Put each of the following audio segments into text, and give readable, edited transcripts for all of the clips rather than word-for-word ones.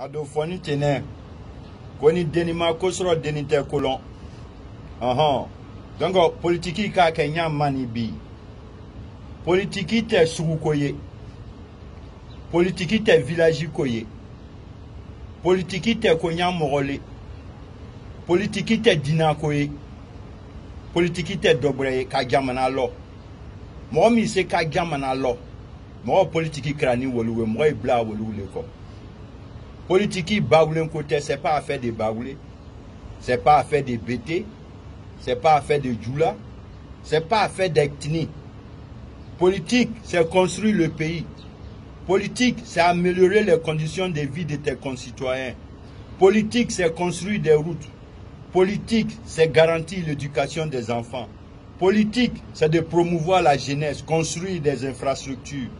ado foni tene koni denima kosro denite kolon donc politique ka kenya mani bi politique te sugu koye politique te village koye politique te konya mogole politique te dina koye politique te dobre ka jamana lo mo mi se ka jamana lo mo politique krani woluwe mo e bla woluwe ko politique baoulen côté c'est pas affaire de baoulé, c'est pas affaire de BT, c'est pas affaire de djoula, c'est pas affaire d'ethnie. Politique c'est construire le pays. Politique c'est améliorer les conditions de vie de tes concitoyens. Politique c'est construire des routes. Politique c'est garantir l'éducation des enfants. Politique c'est de promouvoir la jeunesse, construire des infrastructures.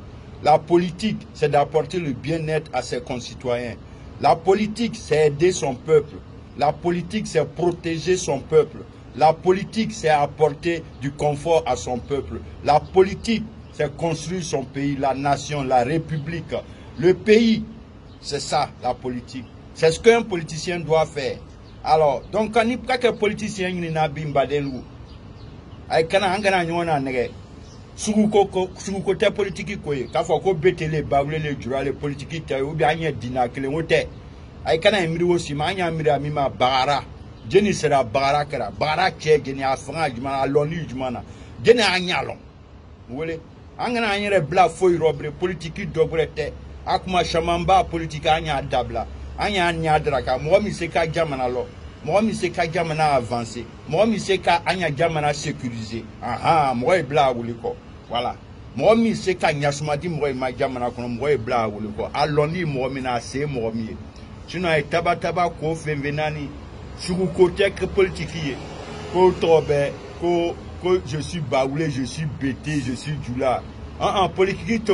La politique c'est d'apporter le bien-être à ses concitoyens. La politique, c'est aider son peuple. La politique, c'est protéger son peuple. La politique, c'est apporter du confort à son peuple. La politique, c'est construire son pays, la nation, la république. Le pays, c'est ça, la politique. C'est ce qu'un politicien doit faire. Alors, donc, quand il n'y a qu'un politicien, il n'y a pas de loup. Sugu côté politique koye ka fo ko betele bawle le jura le politique te ou bien anya dina kele wote ay kana emiri wosi ma anya miri amima bagara jeni sera bagara kara bagara che geni afanga juma loni juma jeni anya lon wole angana anyere bla foi robre politique dobre te akuma shamamba politique anya dabla anya draka mo mi se ka jamana lo moi mi se ka jamana avancer moi mi se ka anya jamana sécuriser moi e bla wole ko voilà. Moi, je sais que je moi, je bla ou le quoi. Allons-y, moi, je moi, sinon, taba, ko venani, sur le côté politique, je suis baoulé, je suis bêté, je suis djoula. En politique,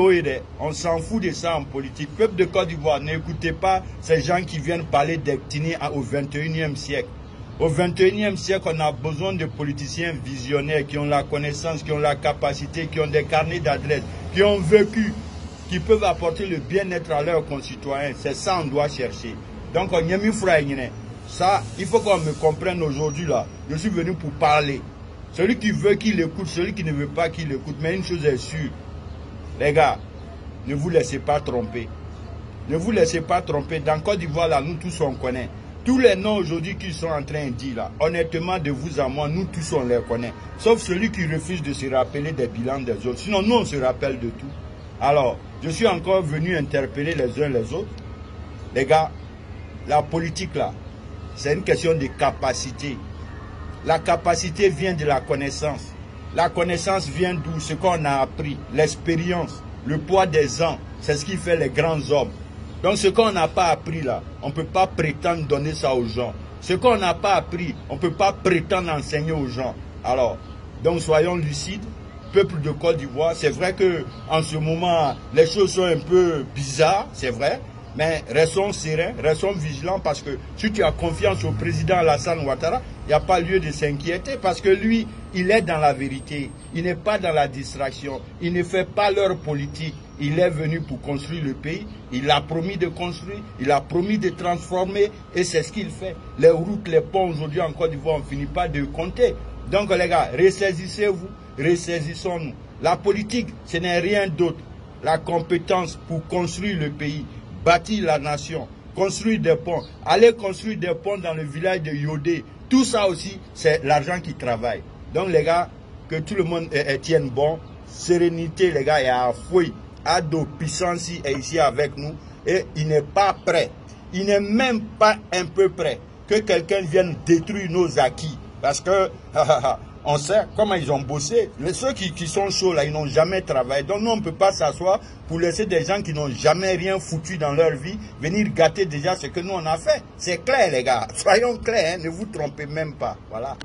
on s'en fout de ça en politique. Peuple de Côte d'Ivoire, n'écoutez pas ces gens qui viennent parler d'ethnie au 21e siècle. Au 21e siècle, on a besoin de politiciens visionnaires qui ont la connaissance, qui ont la capacité, qui ont des carnets d'adresses, qui ont vécu, qui peuvent apporter le bien-être à leurs concitoyens. C'est ça qu'on doit chercher. Donc, ça, il faut qu'on me comprenne aujourd'hui là. Je suis venu pour parler. Celui qui veut qu'il écoute, celui qui ne veut pas qu'il écoute. Mais une chose est sûre, les gars, ne vous laissez pas tromper. Ne vous laissez pas tromper. Dans Côte d'Ivoire, là, nous tous on connaît. Tous les noms aujourd'hui qui sont en train de dire là, honnêtement de vous à moi, nous tous on les connaît. Sauf celui qui refuse de se rappeler des bilans des autres. Sinon nous on se rappelle de tout. Alors, je suis encore venu interpeller les uns les autres. Les gars, la politique là, c'est une question de capacité. La capacité vient de la connaissance. La connaissance vient d'où? Ce qu'on a appris, l'expérience, le poids des ans, c'est ce qui fait les grands hommes. Donc ce qu'on n'a pas appris là, on ne peut pas prétendre donner ça aux gens. Ce qu'on n'a pas appris, on ne peut pas prétendre enseigner aux gens. Alors, donc soyons lucides, peuple de Côte d'Ivoire. C'est vrai que en ce moment, les choses sont un peu bizarres, c'est vrai. Mais restons sereins, restons vigilants parce que si tu as confiance au président Alassane Ouattara, il n'y a pas lieu de s'inquiéter parce que lui, il est dans la vérité. Il n'est pas dans la distraction. Il ne fait pas leur politique. Il est venu pour construire le pays. Il a promis de construire. Il a promis de transformer. Et c'est ce qu'il fait. Les routes, les ponts aujourd'hui en Côte d'Ivoire, on ne finit pas de compter. Donc les gars, ressaisissez-vous, ressaisissons-nous. La politique, ce n'est rien d'autre. La compétence pour construire le pays, bâtir la nation, construire des ponts, aller construire des ponts dans le village de Yodé. Tout ça aussi, c'est l'argent qui travaille. Donc les gars, que tout le monde tienne bon. Sérénité les gars, il y a fouille. Ado Puissance est ici avec nous et il n'est pas prêt. Il n'est même pas un peu prêt que quelqu'un vienne détruire nos acquis. Parce que on sait comment ils ont bossé. Ceux qui sont chauds là, ils n'ont jamais travaillé. Donc nous, on ne peut pas s'asseoir pour laisser des gens qui n'ont jamais rien foutu dans leur vie venir gâter déjà ce que nous on a fait. C'est clair les gars. Soyons clairs, hein, ne vous trompez même pas. Voilà.